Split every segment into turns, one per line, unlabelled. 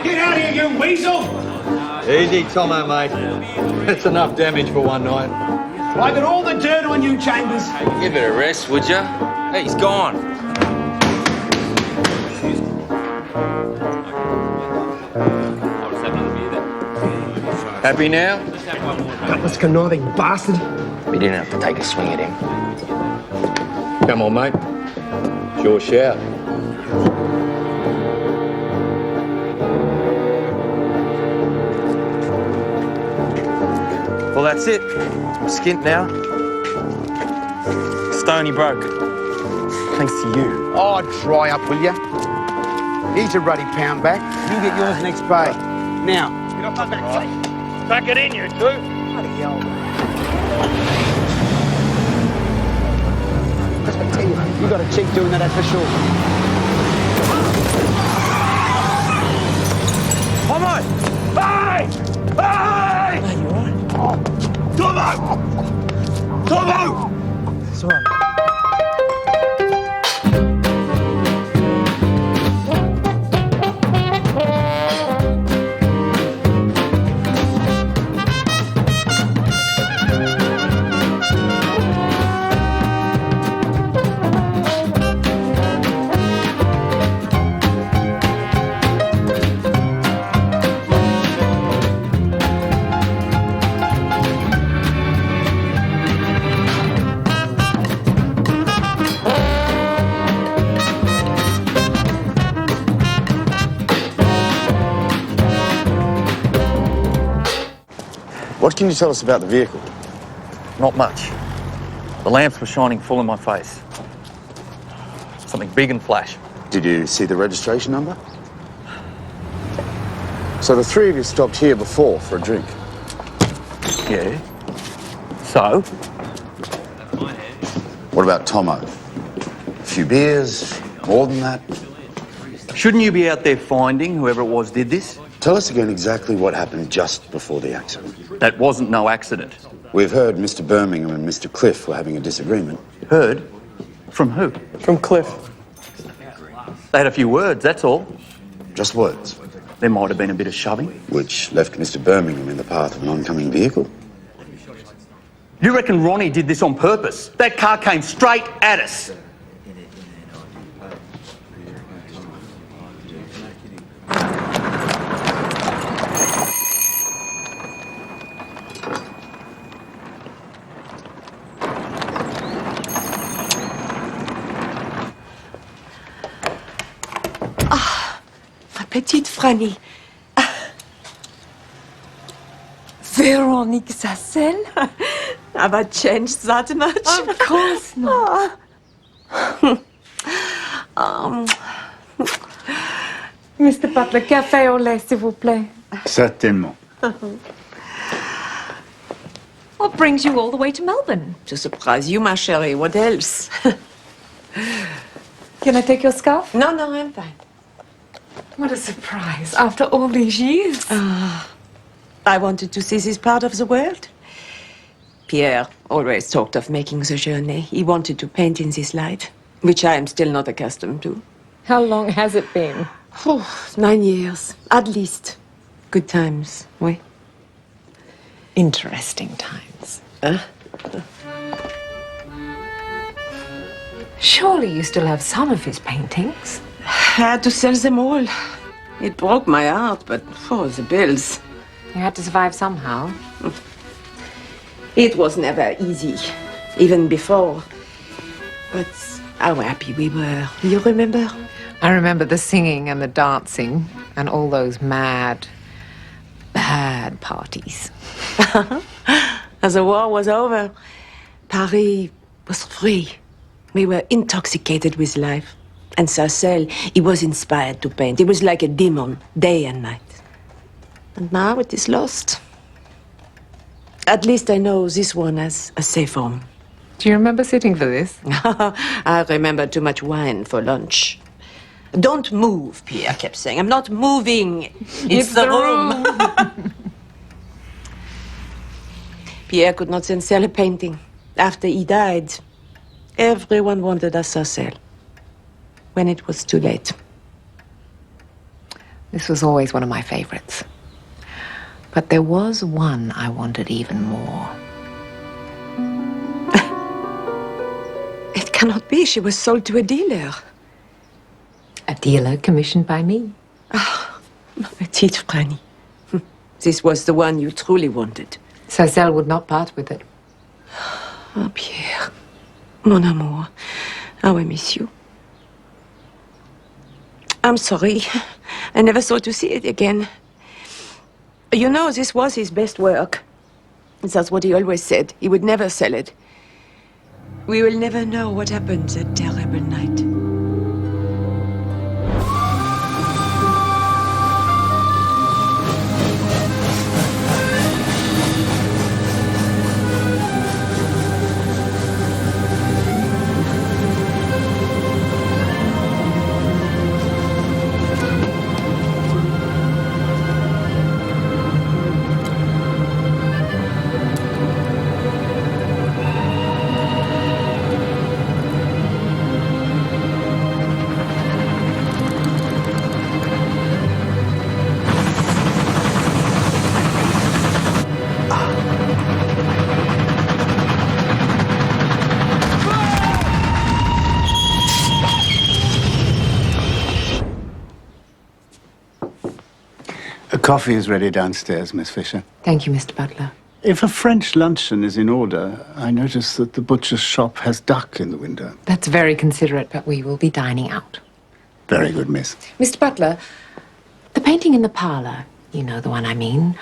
Get out of here, you weasel!
Easy, Tomo, mate. That's enough damage for one night.
I got all the dirt on you, Chambers.
Give it a rest, would ya? Hey, he's gone.
Happy now?
Gutless conniving bastard.
We didn't have to take a swing at him.
Come on, mate. It's your shout.
Well, that's it. I'm skint now. Stony broke. Thanks to you.
Oh, dry up, will ya? Here's a ruddy pound back. You get yours next bay. Now. Get off my back,
Back it in, you two.
Bloody hell. I tell you got a cheek doing that, that's for sure.
Tomo! Hey! Hey!
Are you all right?
Tomo! Tomo!
It's all right.
What can you tell us about the vehicle?
Not much. The lamps were shining full in my face. Something big and flash.
Did you see the registration number? So the three of you stopped here before for a drink?
Yeah. So?
What about Tomo? A few beers? More than that?
Shouldn't you be out there finding whoever it was did this?
Tell us again exactly what happened just before the accident.
That wasn't no accident.
We've heard Mr. Birmingham and Mr. Cliff were having a disagreement.
Heard? From who?
From Cliff.
They had a few words, that's all.
Just words.
There might have been a bit of shoving.
Which left Mr. Birmingham in the path of an oncoming vehicle.
You reckon Ronnie did this on purpose? That car came straight at us.
Petite Phryne. Véronique Sassel? Have I changed that much? Of course not. Mr. Butler, café au lait, s'il vous plaît.
Certainement.
What brings you all the way to Melbourne?
To surprise you, ma chérie. What else?
Can I take your scarf?
No, I'm fine.
What a surprise, after all these years.
I wanted to see this part of the world. Pierre always talked of making the journey. He wanted to paint in this light, which I am still not accustomed to.
How long has it been?
9 years, at least. Good times, oui.
Interesting times. Surely you still have some of his paintings?
I had to sell them all. It broke my heart, but for the bills.
You had to survive somehow.
It was never easy, even before. But how happy we were. You remember?
I remember the singing and the dancing and all those mad, bad parties.
As the war was over, Paris was free. We were intoxicated with life. And Sassel, he was inspired to paint. He was like a demon, day and night. And now it is lost. At least I know this one has a safe home.
Do you remember sitting for this?
I remember too much wine for lunch. Don't move, Pierre kept saying. I'm not moving. It's the room. Pierre could not sell a painting. After he died, everyone wanted a Sassel. When it was too late.
This was always one of my favorites. But there was one I wanted even more.
It cannot be. She was sold to a dealer.
A dealer commissioned by me.
Ah, ma petite Phryne. This was the one you truly wanted.
Sarcelle would not part with it.
Oh, Pierre. Mon amour. How I miss you. I'm sorry. I never thought to see it again. You know, this was his best work. That's what he always said. He would never sell it. We will never know what happened that terrible night.
The coffee is ready downstairs, Miss Fisher.
Thank you, Mr. Butler.
If a French luncheon is in order, I notice that the butcher's shop has duck in the window.
That's very considerate, but we will be dining out.
Very good, miss.
Mr. Butler, the painting in the parlor, you know the one I mean.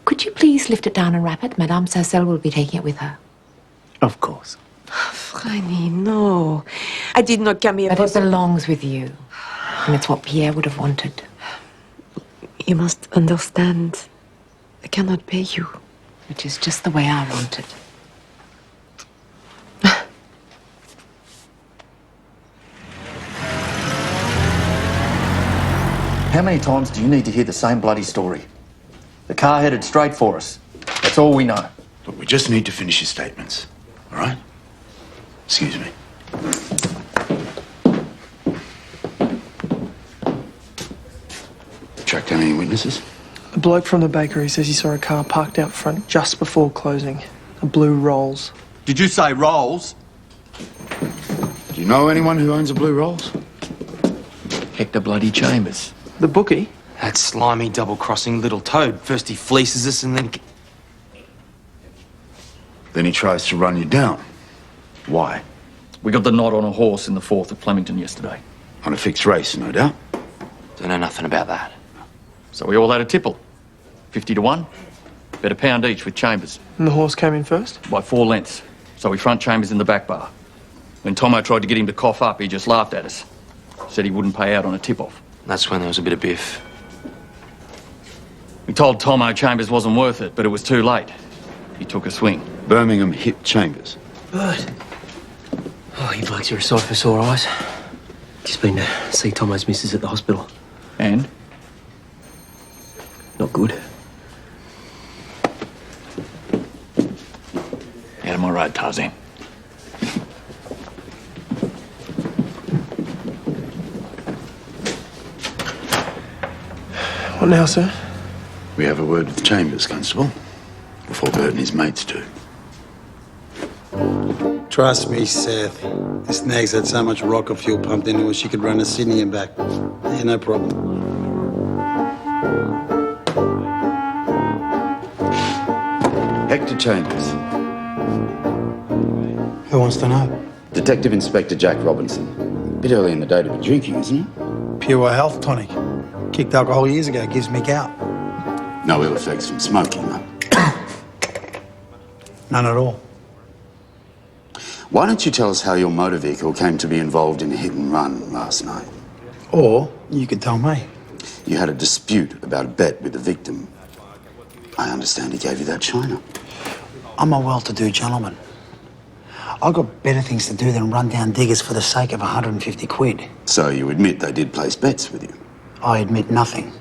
Could you please lift it down and wrap it? Madame Sarcelle will be taking it with her.
Of course.
Phryne, no. I did not come here
But
for...
it belongs with you. And it's what Pierre would have wanted.
You must understand. I cannot pay you.
Which is just the way I want it.
How many times do you need to hear the same bloody story? The car headed straight for us. That's all we know.
Look, we just need to finish his statements, all right? Excuse me. Track down any witnesses?
A bloke from the bakery says he saw a car parked out front just before closing. A blue Rolls.
Did you say Rolls?
Do you know anyone who owns a blue Rolls?
Hector bloody Chambers.
The bookie?
That slimy, double-crossing little toad. First he fleeces us and then...
Then he tries to run you down. Why?
We got the nod on a horse in the 4th at Flemington yesterday.
On a fixed race, no doubt.
Don't know nothing about that.
So we all had a tipple. 50 to 1. Bet a pound each with Chambers.
And the horse came in first?
By 4 lengths. So we front Chambers in the back bar. When Tomo tried to get him to cough up, he just laughed at us. Said he wouldn't pay out on a tip-off.
That's when there was a bit of biff.
We told Tomo Chambers wasn't worth it, but it was too late. He took a swing.
Birmingham hit Chambers.
Bert. Oh, you blokes are a sight for sore eyes. Just been to see Tomo's missus at the hospital.
And?
Not good.
Out of my road, Tarzan.
What now, sir?
We have a word with Chambers, Constable, before Bert and his mates do.
Trust me, Seth. This nag's had so much rocket fuel pumped into her she could run to Sydney and back. Yeah, no problem.
Hector Chambers.
Who wants to know?
Detective Inspector Jack Robinson. A bit early in the day to be drinking, isn't it?
Pure health tonic. Kicked alcohol years ago, gives me gout.
No ill effects from smoking, though.
None at all.
Why don't you tell us how your motor vehicle came to be involved in a hit and run last night?
Or you could tell me.
You had a dispute about a bet with the victim. I understand he gave you that china.
I'm a well-to-do gentleman. I've got better things to do than run down diggers for the sake of 150 quid.
So you admit they did place bets with you?
I admit nothing.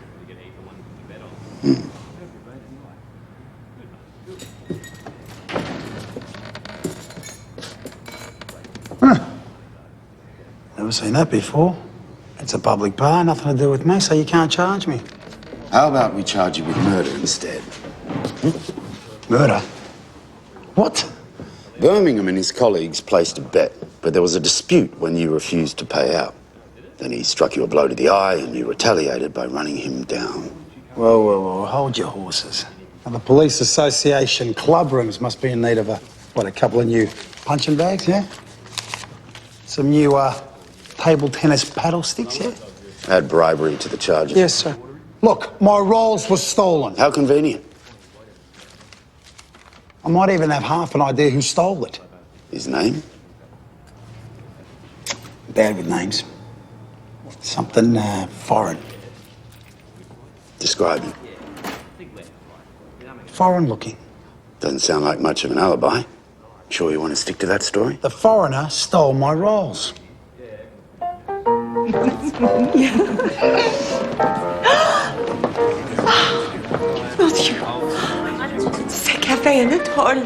Huh. Never seen that before. It's a public bar, nothing to do with me, so you can't charge me.
How about we charge you with murder instead?
Murder? What?
Birmingham and his colleagues placed a bet, but there was a dispute when you refused to pay out. Then he struck you a blow to the eye and you retaliated by running him down.
Whoa, hold your horses. Now, the Police Association club rooms must be in need of a couple of new punching bags, yeah? Some new, table tennis paddle sticks, yeah?
Add bribery to the charges.
Yes, sir.
Look, my rolls were stolen.
How convenient.
I might even have half an idea who stole it.
His name?
Bad with names. Something, foreign.
Describe him.
Foreign looking.
Doesn't sound like much of an alibi. Sure you want to stick to that story?
The foreigner stole my rolls.
Mon Dieu. C'est Café Anatole.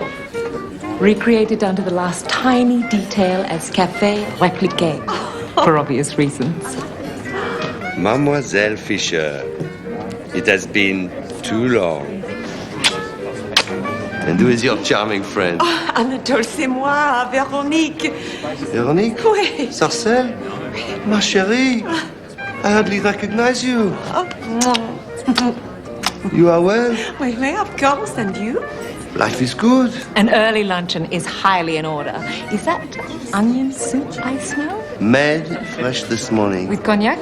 Recreated down to the last tiny detail as café répliqué, for obvious reasons.
Mademoiselle Fisher, it has been too long. And who is your charming friend?
Oh, Anatole, c'est moi, Véronique.
Véronique?
Oui.
Sarcelle? Ma chérie, I hardly recognize you.
Oh.
You are well?
Oui, of course, and you?
Life is good.
An early luncheon is highly in order. Is that onion soup I smell?
Made fresh this morning.
With cognac?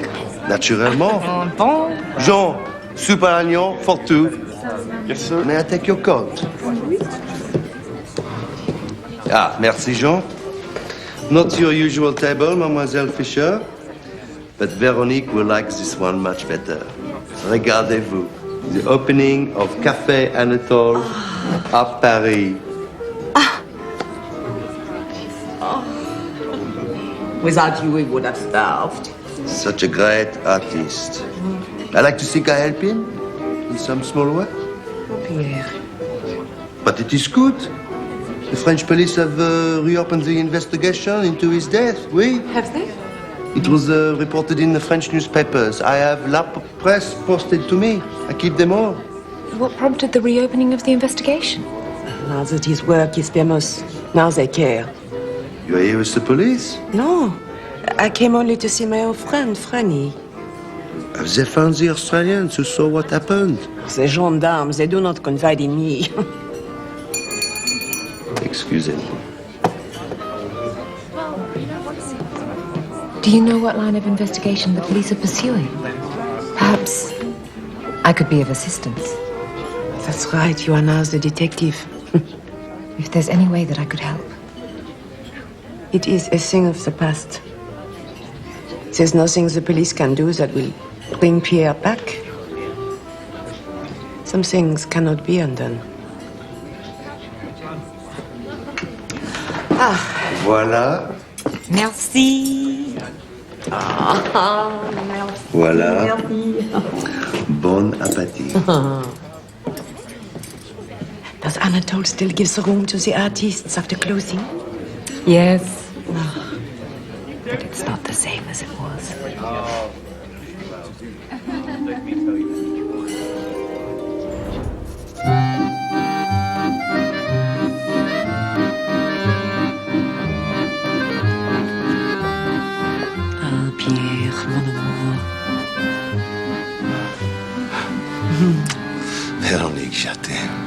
Naturellement.
Bon.
Jean, soup à l'oignon for two. Yes, sir. May I take your coat? Ah, merci, Jean. Not your usual table, Mademoiselle Fisher, but Véronique will like this one much better. Regardez-vous. The opening of Café Anatole à Paris.
Without you, we would have starved.
Such a great artist. I like to think I help him in some small way.
Pierre.
But it is good. The French police have reopened the investigation into his death, oui?
Have they?
It was reported in the French newspapers. I have La Presse posted to me. I keep them all.
What prompted the reopening of the investigation?
Now that his work is famous, now they care.
You are here with the police?
No, I came only to see my old friend, Phryne.
Have they found the Australians who saw what happened?
The gendarmes, they do not confide in me.
Excusez-moi.
Do you know what line of investigation the police are pursuing? Perhaps I could be of assistance.
That's right, you are now the detective.
If there's any way that I could help.
It is a thing of the past. There's nothing the police can do that will bring Pierre back. Some things cannot be undone. Ah.
Voilà.
Merci. Ah, merci.
Voilà.
Merci.
Bon appétit.
Does Anatole still give the room to the artists after closing?
Yes. But it's not the same as it was.
Ah, Pierre, mon amour.
Véronique, je t'aime.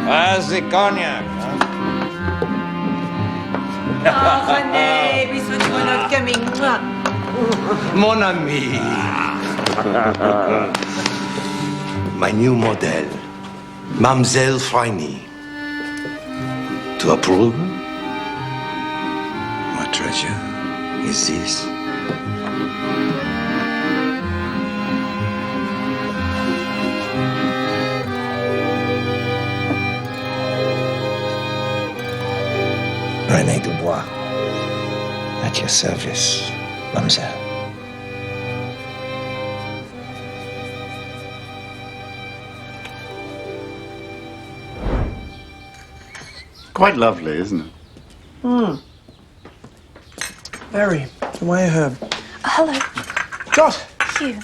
How's the cognac?
Oh, René, bisous de notre Cummings.
Mon ami. My new model, Mademoiselle Phryne. To approve? My treasure is this.
René Dubois, at your service, mademoiselle.
quite lovely, isn't it?
Hmm. Very. The way herb.
Hello.
Jot!
Hugh.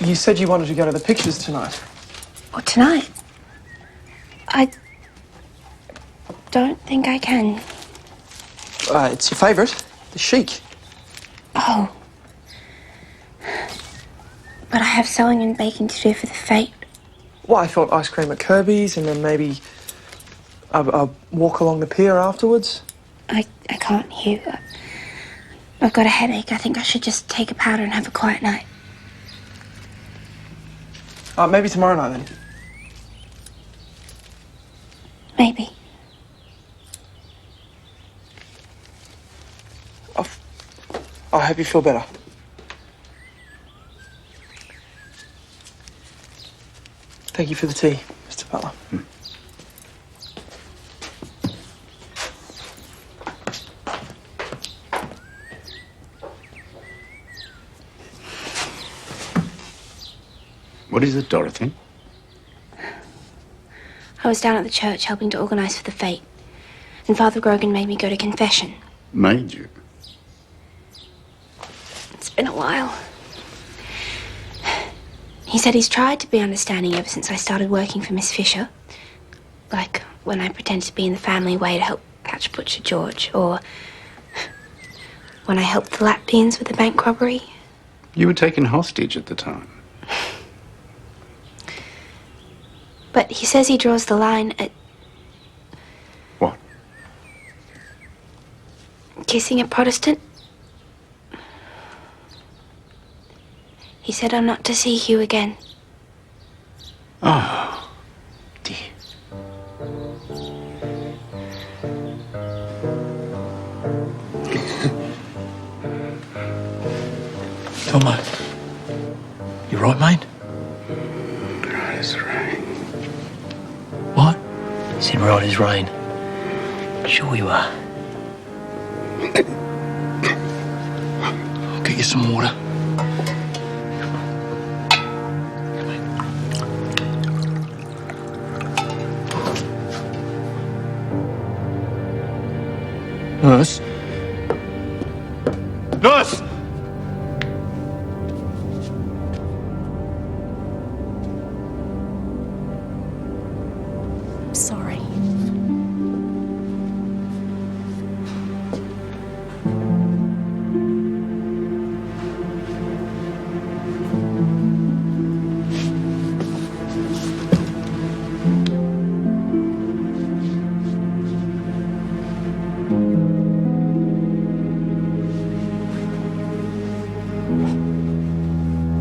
You said you wanted to go to the pictures tonight.
What, tonight? I don't think I can.
It's your favourite, the Chic.
Oh. But I have sewing and baking to do for the fete.
Well, I thought ice cream at Kirby's and then maybe a walk along the pier afterwards.
I can't, Hugh. I've got a headache. I think I should just take a powder and have a quiet night.
Maybe tomorrow night then.
Maybe.
I hope you feel better. Thank you for the tea, Mr. Butler.
What is it, Dorothy?
I was down at the church helping to organise for the fete, and Father Grogan made me go to confession.
Made you?
It's been a while. He said he's tried to be understanding ever since I started working for Miss Fisher. Like when I pretended to be in the family way to help catch Butcher George, or when I helped the Latvians with the bank robbery.
You were taken hostage at the time.
But he says he draws the line at...
What?
Kissing a Protestant. He said I'm not to see Hugh again.
Oh, dear.
Tomo, you right, mate?
Right as rain.
What? He said right as rain. Sure you are. I'll get you some water. Nurse? Nurse!
I'm sorry.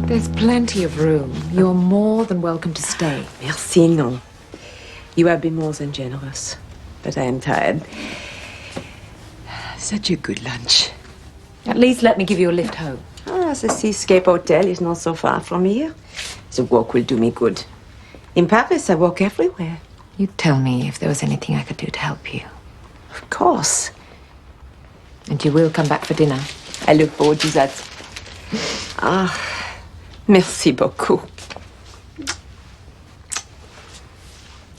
There's plenty of room. You're more than welcome to stay.
Merci, non. You have been more than generous, but I am tired. Such a good lunch.
At least let me give you a lift home.
The Seascape Hotel is not so far from here. The walk will do me good. In Paris, I walk everywhere.
You'd tell me if there was anything I could do to help you.
Of course.
And you will come back for dinner.
I look forward to that. Merci beaucoup.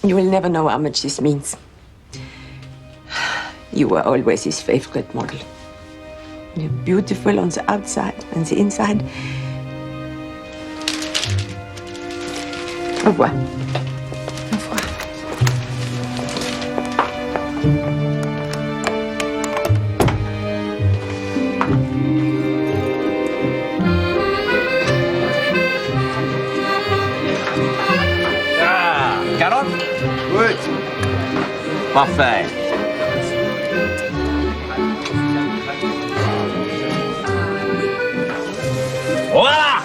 You will never know how much this means. You were always his favorite model. You're beautiful on the outside and the inside. Au revoir.
Au revoir.
Good. Parfait. Voilà!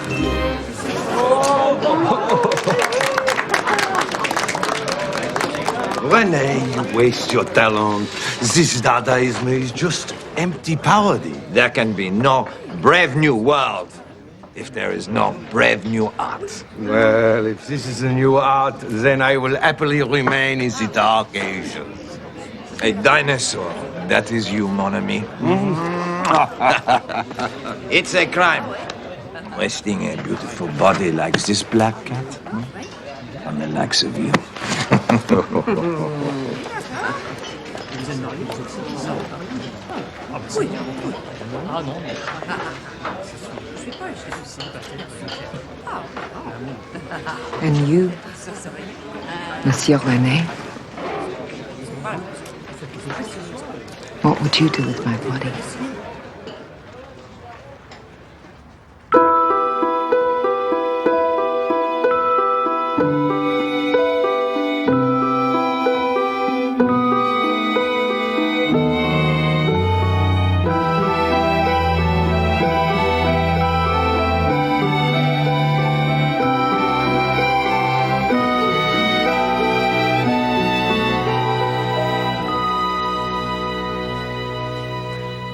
René, you waste your talent. This Dadaism is just empty parody.
There can be no brave new world if there is no brave new art.
Well, if this is a new art, then I will happily remain in the Dark Ages.
A dinosaur, that is you, mon ami. It's a crime. Wasting a beautiful body like this black cat.
on the likes of you.
And you, Monsieur René? What would you do with my body?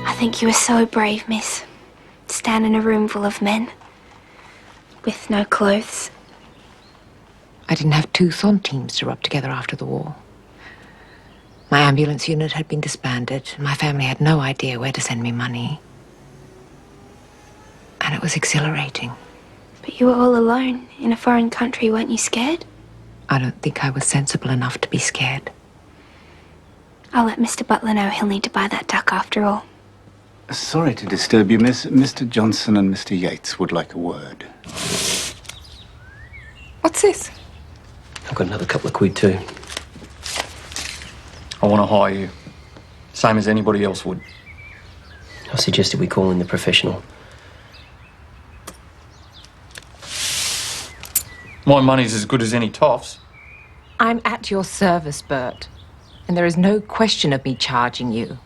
I think you were so brave, miss. To stand in a room full of men. With no clothes.
I didn't have 2 centimes to rub together after the war. My ambulance unit had been disbanded, and my family had no idea where to send me money. And it was exhilarating.
But you were all alone in a foreign country. Weren't you scared?
I don't think I was sensible enough to be scared.
I'll let Mr. Butler know he'll need to buy that duck after all.
Sorry to disturb you, miss. Mr. Johnson and Mr. Yates would like a word.
What's this?
I've got another couple of quid too.
I want to hire you. Same as anybody else would.
I suggested we call in the professional.
My money's as good as any toffs.
I'm at your service, Bert. And there is no question of me charging you.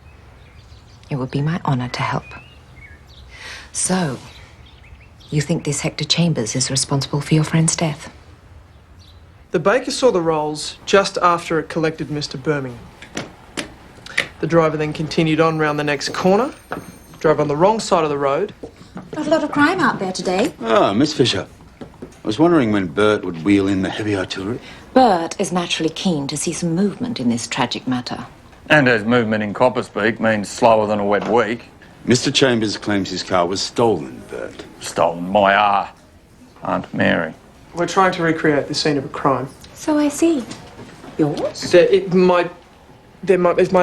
It would be my honor to help. So, you think this Hector Chambers is responsible for your friend's death?
The baker saw the rolls just after it collected Mr. Birmingham. The driver then continued on round the next corner, drove on the wrong side of the road.
Got a lot of crime out there today.
Ah, Miss Fisher. I was wondering when Bert would wheel in the heavy artillery.
Bert is naturally keen to see some movement in this tragic matter.
And as movement in Copperspeak means slower than a wet week.
Mr. Chambers claims his car was stolen, Bert.
Stolen by Aunt Mary.
We're trying to recreate the scene of a crime.
So I see. Yours?
It's my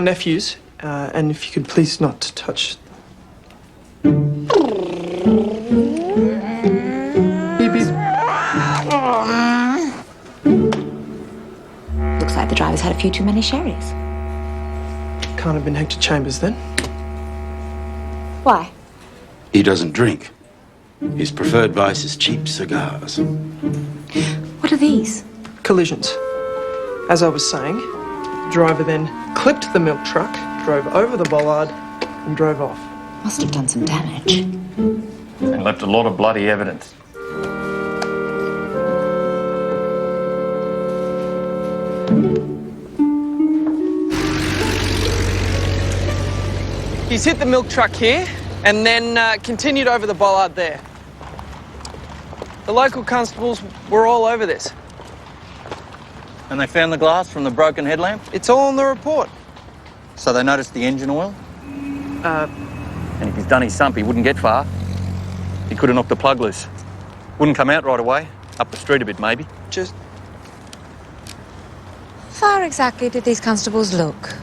nephew's, and if you could please not touch.
Looks like the driver's had a few too many sherries.
Can't have been Hector Chambers then.
Why?
He doesn't drink. His preferred vice is cheap cigars.
What are these?
Collisions. As I was saying, the driver then clipped the milk truck, drove over the bollard, and drove off.
Must have done some damage.
And left a lot of bloody evidence.
He's hit the milk truck here and then continued over the bollard there. The local constables were all over this.
And they found the glass from the broken headlamp?
It's all in the report.
So they noticed the engine oil? And if he's done his sump, he wouldn't get far. He could have knocked the plug loose. Wouldn't come out right away. Up the street a bit, maybe.
Just...
How exactly did these constables look?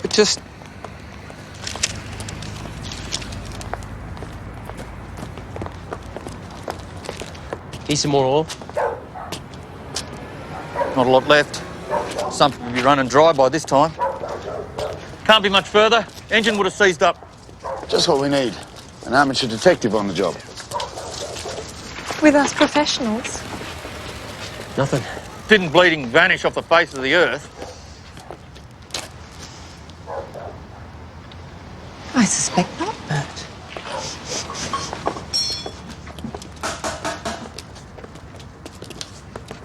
Just...
Need some more oil?
Not a lot left. Something will be running dry by this time. Can't be much further. Engine would have seized up.
Just what we need. An amateur detective on the job.
With us professionals?
Nothing.
Didn't bleeding vanish off the face of the earth.
I suspect not, Bert.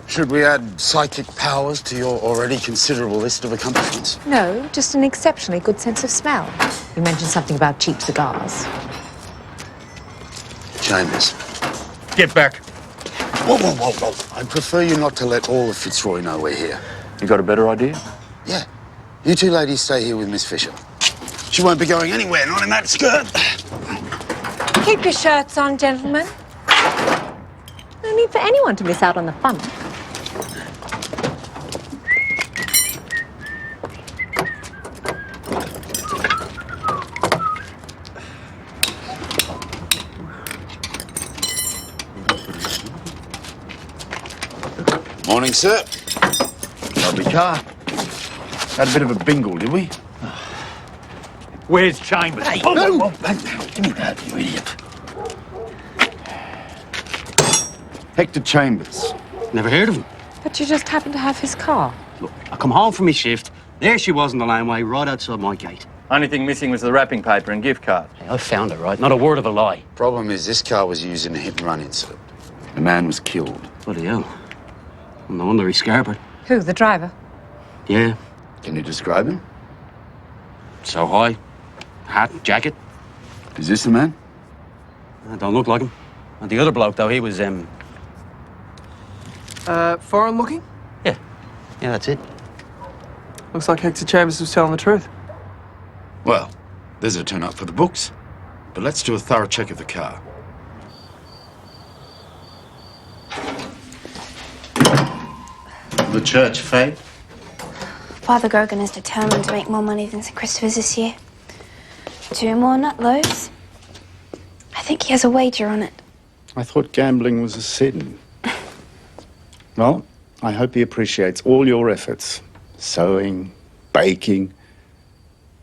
Should we add psychic powers to your already considerable list of accomplishments?
No, just an exceptionally good sense of smell. You mentioned something about cheap cigars.
Chambers.
Get back.
Whoa, whoa, whoa, whoa. I'd prefer you not to let all of Fitzroy know we're here.
You got a better idea?
Yeah. You two ladies stay here with Miss Fisher. She won't be going anywhere, not in that skirt.
Keep your shirts on, gentlemen. No need for anyone to miss out on the fun.
Morning, sir.
Lovely car. Had a bit of a bingle, did we?
Where's Chambers?
Hey, no! Give me that, you idiot. Hector Chambers.
Never heard of him.
But you just happen to have his car.
Look, I come home from my shift. There she was in the laneway, right outside my gate.
Only thing missing was the wrapping paper and gift card.
Hey, I found her, right? Not a word of a lie.
Problem is, this car was used in a hit-and-run incident.
The man was killed.
Bloody hell. Well, no wonder he's scarpered.
Who, the driver?
Yeah.
Can you describe him?
So high. Hat, jacket.
Is this the man?
I don't look like him. And the other bloke, though, he was,
Foreign looking?
Yeah, that's it.
Looks like Hector Chambers was telling the truth.
Well, there's a turn up for the books. But let's do a thorough check of the car.
The church, Faye?
Father Grogan is determined to make more money than St. Christopher's this year. 2 more nut loaves. I think he has a wager on it.
I thought gambling was a sin. Well, I hope he appreciates all your efforts. Sewing, baking,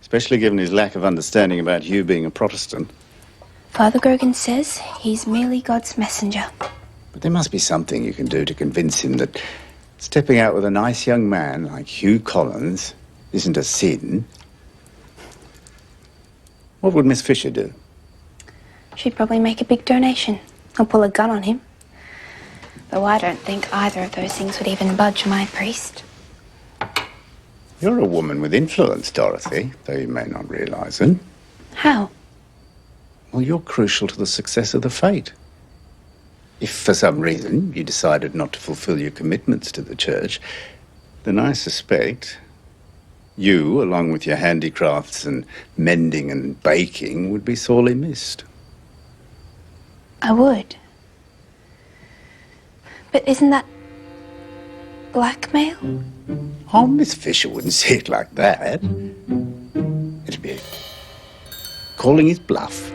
especially given his lack of understanding about you being a Protestant.
Father Grogan says he's merely God's messenger.
But there must be something you can do to convince him that stepping out with a nice young man like Hugh Collins isn't a sin. What would Miss Fisher do?
She'd probably make a big donation or pull a gun on him. Though I don't think either of those things would even budge my priest.
You're a woman with influence, Dorothy, though you may not realize it.
How?
Well, you're crucial to the success of the fete. If for some reason you decided not to fulfill your commitments to the church, then I suspect you, along with your handicrafts and mending and baking, would be sorely missed.
I would. But isn't that blackmail?
Oh, Miss Fisher wouldn't say it like that. It'd be calling his bluff.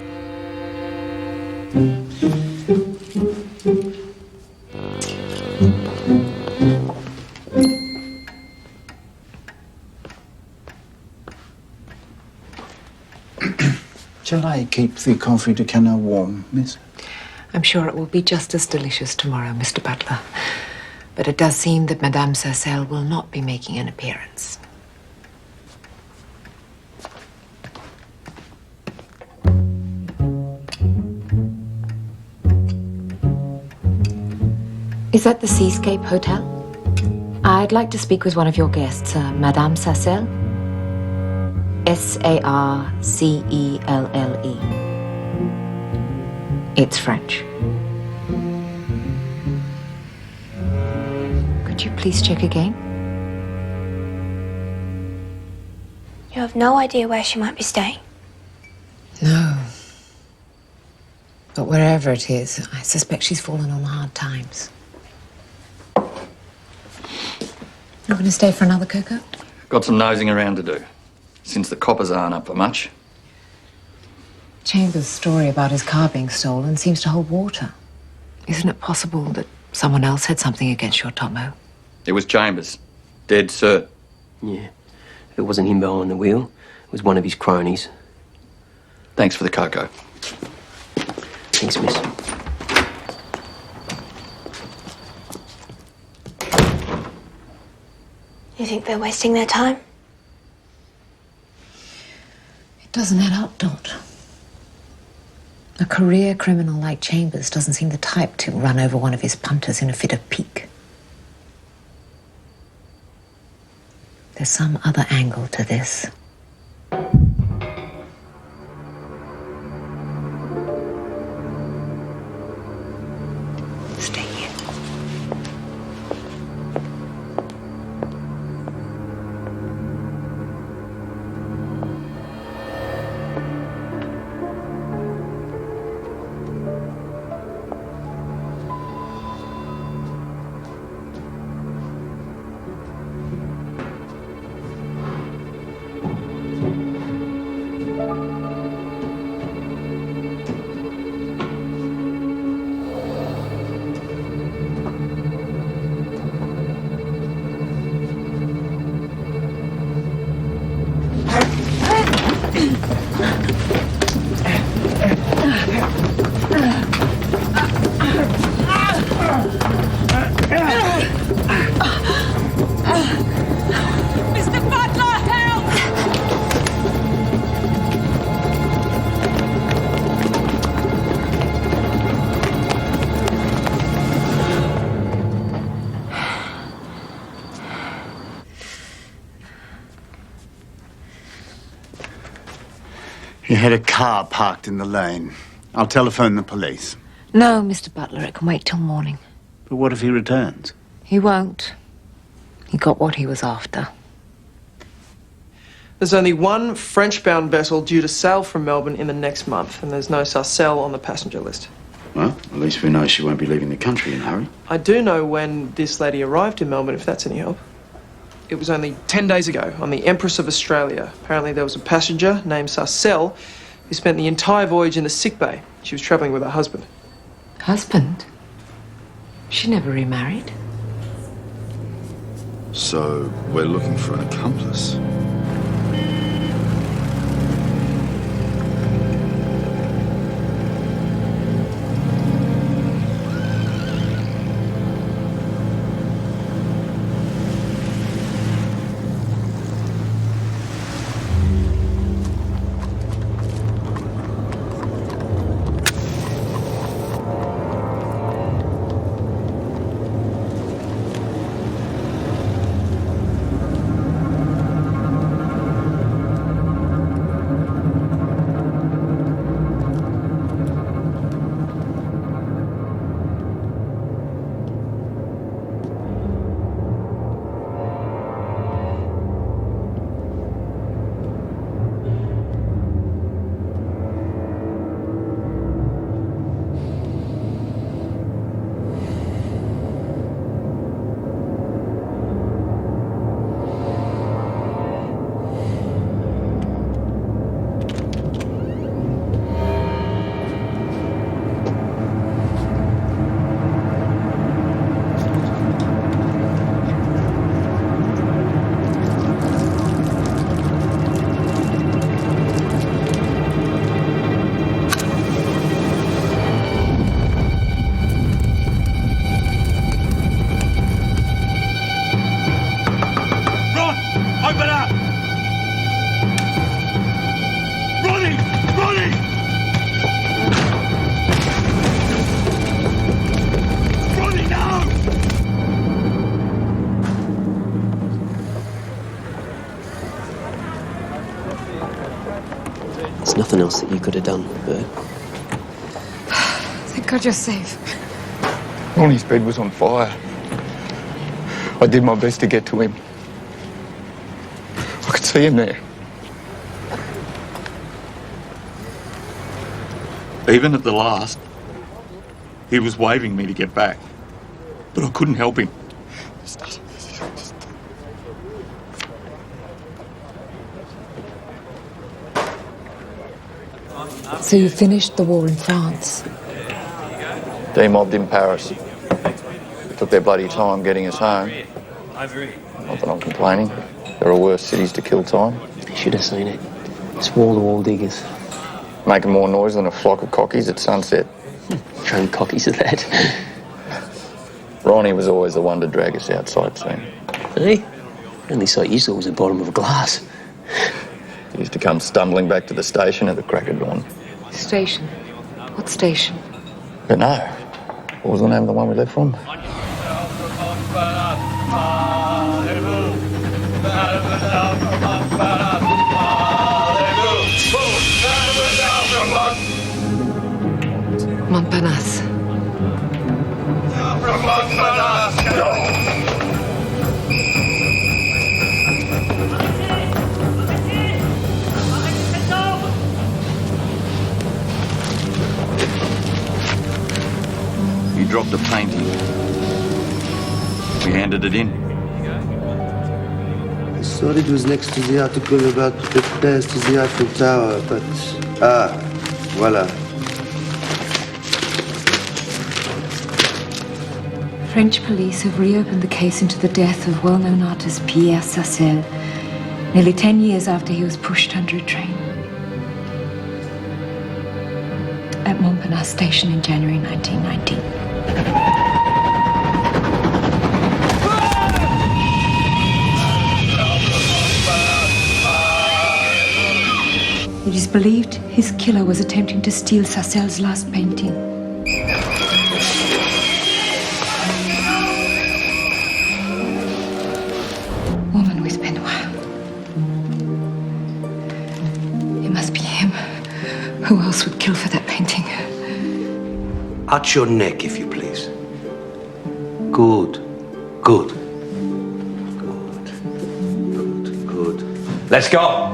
Shall I keep the coffee to Canna warm, miss?
I'm sure it will be just as delicious tomorrow, Mr. Butler. But it does seem that Madame Sarcelle will not be making an appearance. Is that the Seascape Hotel? I'd like to speak with one of your guests, Madame Sarcelle. Sarcelle. It's French. Could you please check again?
You have no idea where she might be staying.
No. But wherever it is, I suspect she's fallen on hard times. Not going to stay for another cocoa?
Got some nosing around to do, since the coppers aren't up for much.
Chambers' story about his car being stolen seems to hold water. Isn't it possible that someone else had something against your Tomo?
It was Chambers. Dead cert.
Yeah. It wasn't him behind the wheel. It was one of his cronies.
Thanks for the cocoa.
Thanks, miss.
You think they're wasting their time?
It doesn't add up, Dot. A career criminal like Chambers doesn't seem the type to run over one of his punters in a fit of pique. There's some other angle to this. Stay here.
had a car parked in the lane. I'll telephone the police.
No, Mr. Butler, it can wait till morning.
But what if he returns?
He won't. He got what he was after.
There's only one French-bound vessel due to sail from Melbourne in the next month, and there's no Sarcelle on the passenger list.
Well, at least we know she won't be leaving the country in a hurry.
I do know when this lady arrived in Melbourne, if that's any help. It was only 10 days ago, on the Empress of Australia. Apparently there was a passenger named Sarcelle who spent the entire voyage in the sick bay. She was travelling with her husband.
Husband? She never remarried.
So we're looking for an accomplice.
There's nothing else that you could have done, Bert.
Thank God you're safe.
Ronnie's bed was on fire. I did my best to get to him. I could see him there. Even at the last, he was waving me to get back. But I couldn't help him.
So you finished the war in France?
Demobbed in Paris. Took their bloody time getting us home. Not that I'm complaining. There are worse cities to kill time.
You should have seen it. It's wall-to-wall diggers.
Making more noise than a flock of cockies at sunset.
Trained cockies at that.
Ronnie was always the one to drag us out sightseeing.
Hey? Only sight you saw was the bottom of a glass.
He used to come stumbling back to the station at the crack of dawn.
Station? What station?
But no. What was the name of the one we left from?
Montparnasse.
He dropped a painting. We handed it in.
I thought it was next to the article about repairs to the Eiffel Tower, but... Ah, voila.
French police have reopened the case into the death of well-known artist Pierre Sarcelle, nearly 10 years after he was pushed under a train. At Montparnasse station in January 1919. It is believed his killer was attempting to steal Sarcelle's last painting. Woman with peignoir. It must be him.
At your neck, if you please. Good. Good. Good. Let's go.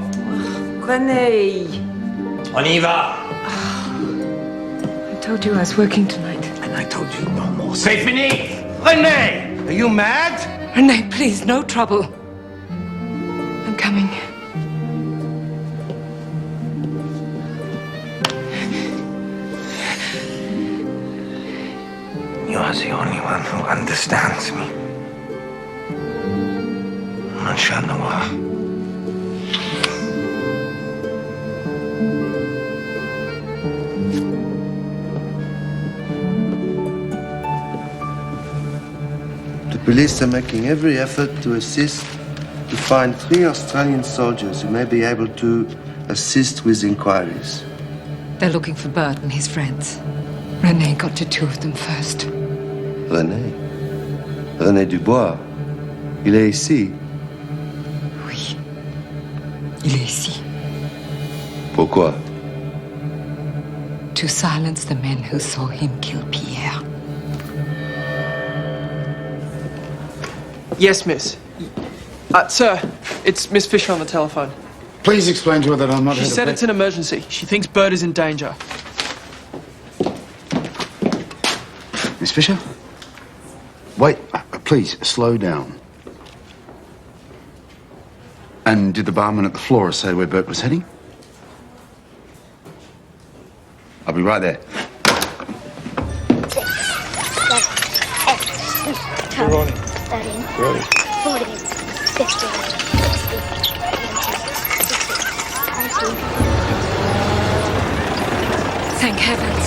René.
On y va.
I told you I was working tonight.
And I told you no more. C'est fini. René, are you mad?
René, please, no trouble. I'm coming.
You're the only one who understands me. Mon chat noir.
The police are making every effort to assist to find 3 Australian soldiers who may be able to assist with inquiries.
They're looking for Bert and his friends. René got to 2 of them first.
René? René Dubois? Il est ici?
Oui. Il est ici.
Pourquoi?
To silence the men who saw him kill Pierre.
Yes, miss. Sir, it's Miss Fisher on the telephone.
Please explain to her that I'm not
She
here to
said
play-
it's an emergency. She thinks Bert is in danger.
Miss Fisher? Wait, please, slow down. And did the barman at the Flora say where Bert was heading? I'll be right there.
You're rolling. 13, 14, 15, 16, 17, 18.
Thank heavens.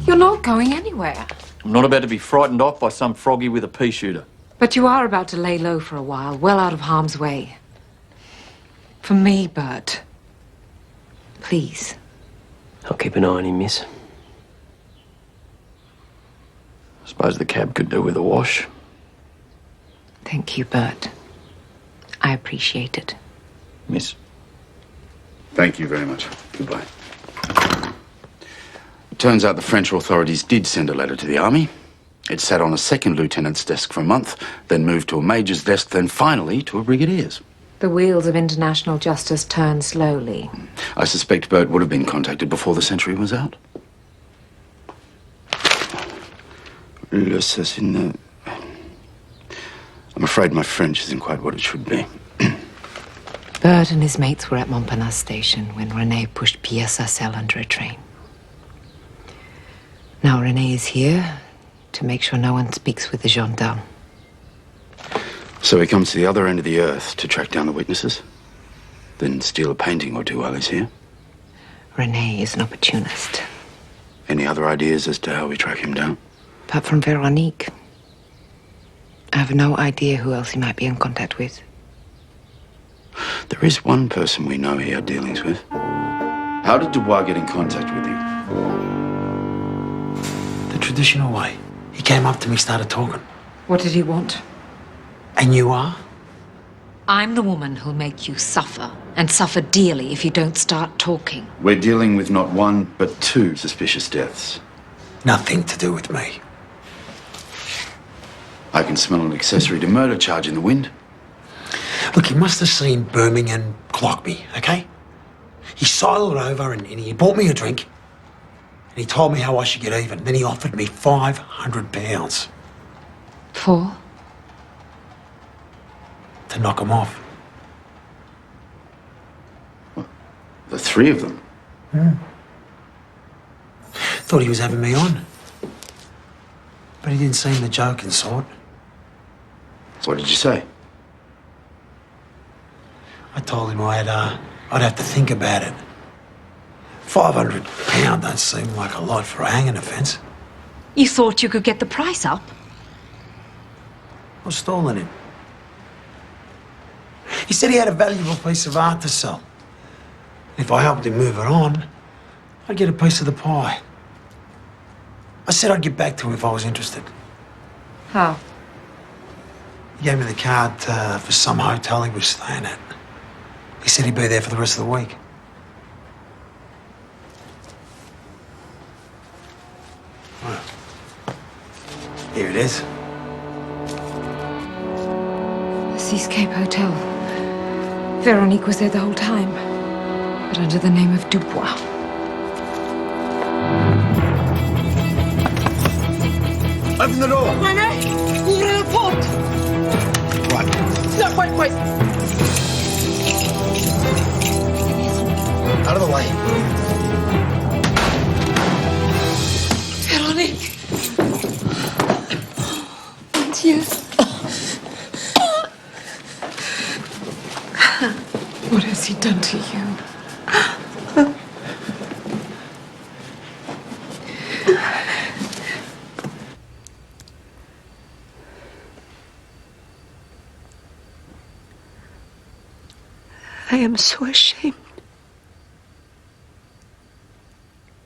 You're not going anywhere.
I'm not about to be frightened off by some froggy with a pea shooter.
But you are about to lay low for a while, well out of harm's way. For me, Bert. Please.
I'll keep an eye on him, miss.
I suppose the cab could do with a wash.
Thank you, Bert. I appreciate it.
Miss.
Thank you very much. Goodbye. It turns out the French authorities did send a letter to the army. It sat on a second lieutenant's desk for a month, then moved to a major's desk, then finally to a brigadier's.
The wheels of international justice turn slowly.
I suspect Bert would have been contacted before the century was out. I'm afraid my French isn't quite what it should be.
Bert and his mates were at Montparnasse station when René pushed Pierre Sarcelle under a train. Now René is here to make sure no one speaks with the gendarme.
So he comes to the other end of the earth to track down the witnesses? Then steal a painting or two while he's here?
René is an opportunist.
Any other ideas as to how we track him down?
Apart from Veronique, I have no idea who else he might be in contact with.
There is one person we know he had dealings with. How did Dubois get in contact with you?
The traditional way. He came up to me, started talking.
What did he want?
And you are?
I'm the woman who'll make you suffer, and suffer dearly if you don't start talking.
We're dealing with not one, but two suspicious deaths.
Nothing to do with me.
I can smell an accessory to murder charge in the wind.
Look, he must have seen Birmingham clock me, okay? He sidled over and he bought me a drink. And he told me how I should get even. Then he offered me £500
For?
to knock him off.
The three of them.
Thought he was having me on. But he didn't seem the joking sort.
What did you say?
I told him I'd have to think about it. £500 don't seem like a lot for a hanging offence.
You thought you could get the price up?
I was stalling him. He said he had a valuable piece of art to sell. If I helped him move it on, I'd get a piece of the pie. I said I'd get back to him if I was interested.
How?
He gave me the card for some hotel he was staying at. He said he'd be there for the rest of the week. Well, here it is.
The Seascape Hotel. Veronique was there the whole time, but under the name of Dubois.
Open the door.
René, ouvrez la porte.
Right.
No, wait.
Out of the way.
Véronique. Mon Dieu.
What has he done to you?
I am so ashamed.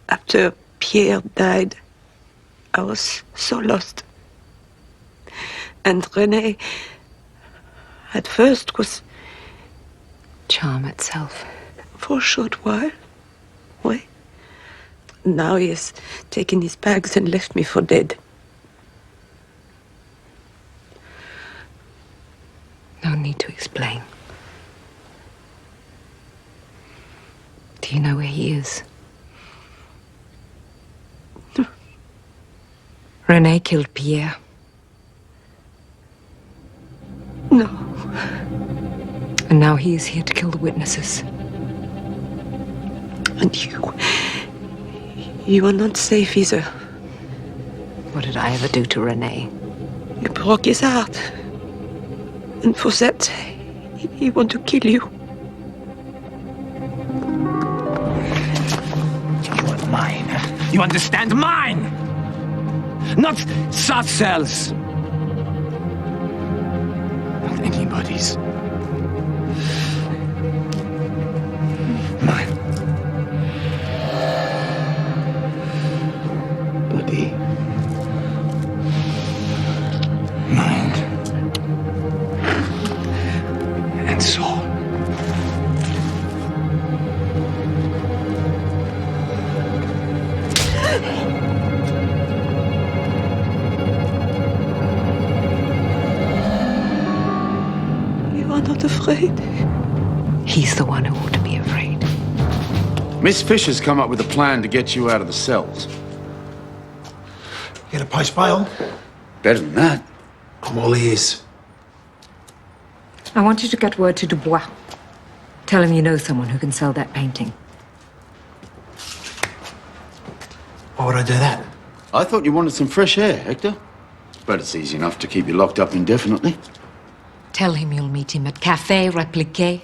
After Pierre died, I was so lost. And René, at first, was
charm itself.
For a short while. Oui. Now he has taken his bags and left me for dead.
No need to explain. Do you know where he is? René killed Pierre.
No.
And now he is here to kill the witnesses.
And you are not safe either.
What did I ever do to René?
You broke his heart. And for that, he want to kill you.
You are mine. You understand? Mine! Not Sarcel's. Not anybody's. Mine.
Body.
Mind. And soul.
You are not afraid?
He's the one who ought to be afraid.
Miss Fisher's come up with a plan to get you out of the cells.
Get a post bail?
Better than that.
I'm all ears.
I want you to get word to Dubois. Tell him you know someone who can sell that painting.
Why would I do that?
I thought you wanted some fresh air, Hector. But it's easy enough to keep you locked up indefinitely.
Tell him you'll meet him at Café Répliqué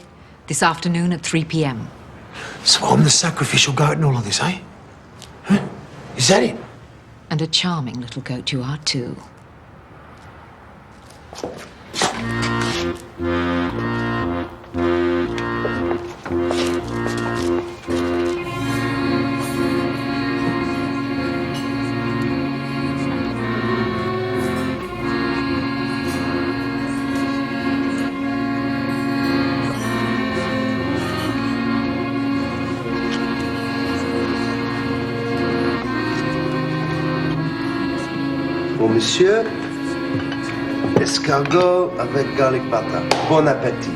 this afternoon at 3 p.m.
So I'm the sacrificial goat in all of this, eh? Huh? Is that it?
And a charming little goat you are, too.
Pour monsieur, escargot avec garlic butter. Bon appétit.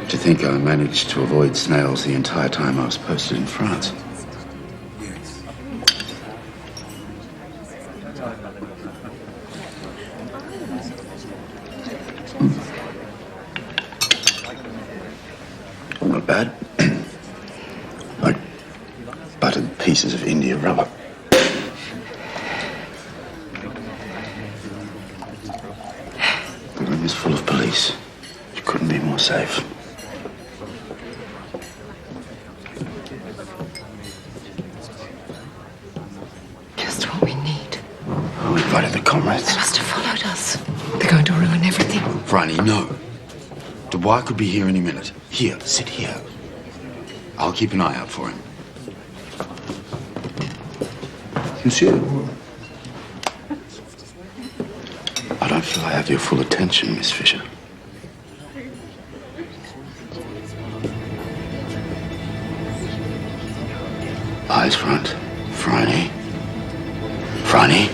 To think I managed to avoid snails the entire time I was posted in France? Not bad. Like buttered pieces of India rubber. The room is full of police. You couldn't be more safe.
Just what we need.
Who invited the comrades?
They must have followed us. They're going to ruin everything.
Phryne, no. Dubois could be here any minute. Here, sit here. I'll keep an eye out for him. Monsieur. I don't feel I have your full attention, Miss Fisher. Eyes front. Phryne. Phryne.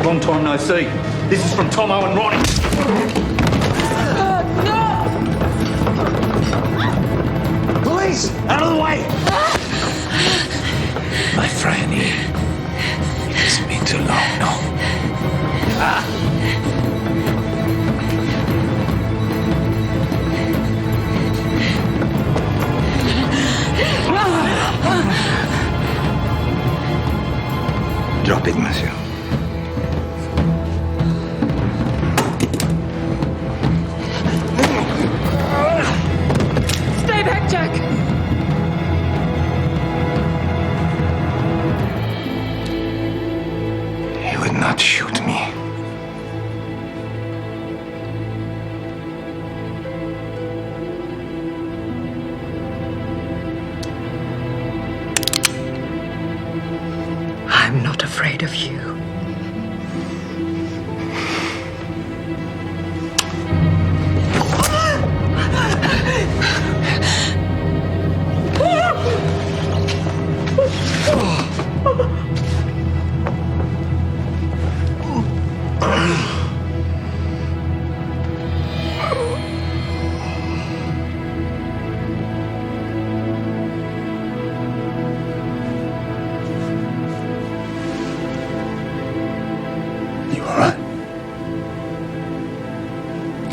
Long time no see. This is from Tomo and Ronnie.
Police! Out of the way!
My Phryne, it's been too long, no?
Drop it, monsieur.
Stay back, Jack!
He would not shoot me.
I'm not afraid of you.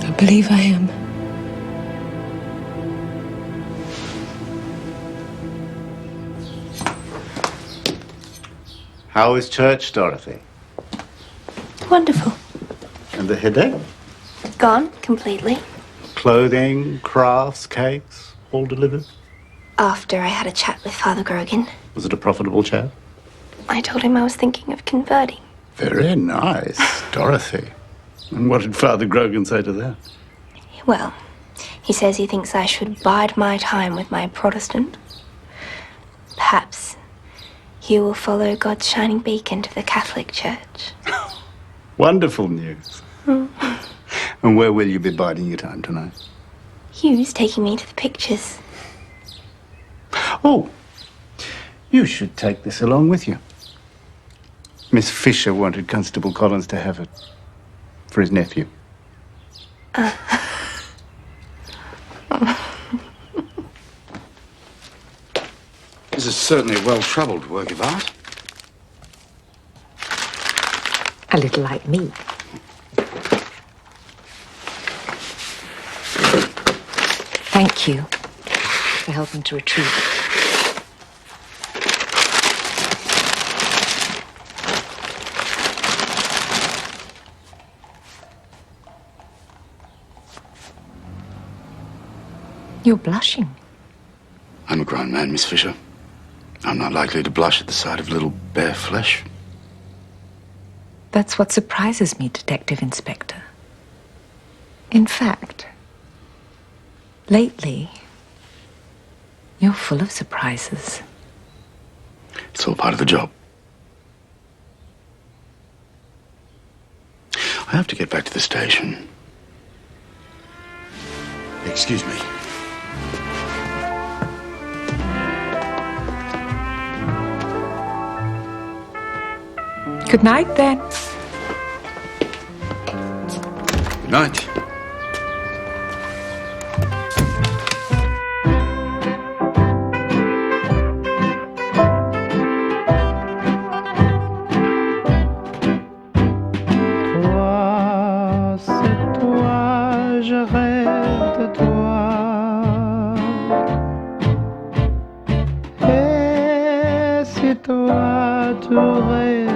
I believe I am.
How is church, Dorothy?
Wonderful.
And the headache?
Gone completely.
Clothing, crafts, cakes, all delivered?
After I had a chat with Father Grogan,
Was it a profitable chat?
I told him I was thinking of converting.
Very nice, Dorothy. And what did Father Grogan say to that?
Well, he says he thinks I should bide my time with my Protestant. Perhaps you will follow God's shining beacon to the Catholic Church.
Wonderful news. And where will you be biding your time tonight?
Hugh's taking me to the pictures.
Oh, you should take this along with you. Miss Fisher wanted Constable Collins to have it for his nephew.
This is certainly a well-troubled work of art.
A little like me. Thank you for helping to retrieve it. You're blushing.
I'm a grown man, Miss Fisher. I'm not likely to blush at the sight of little bare flesh.
That's what surprises me, Detective Inspector. In fact, lately, you're full of surprises.
It's all part of the job. I have to get back to the station. Excuse me.
Good night, then.
Good night.
Toi, c'est toi, je rêve de toi. Et si toi, tu rêves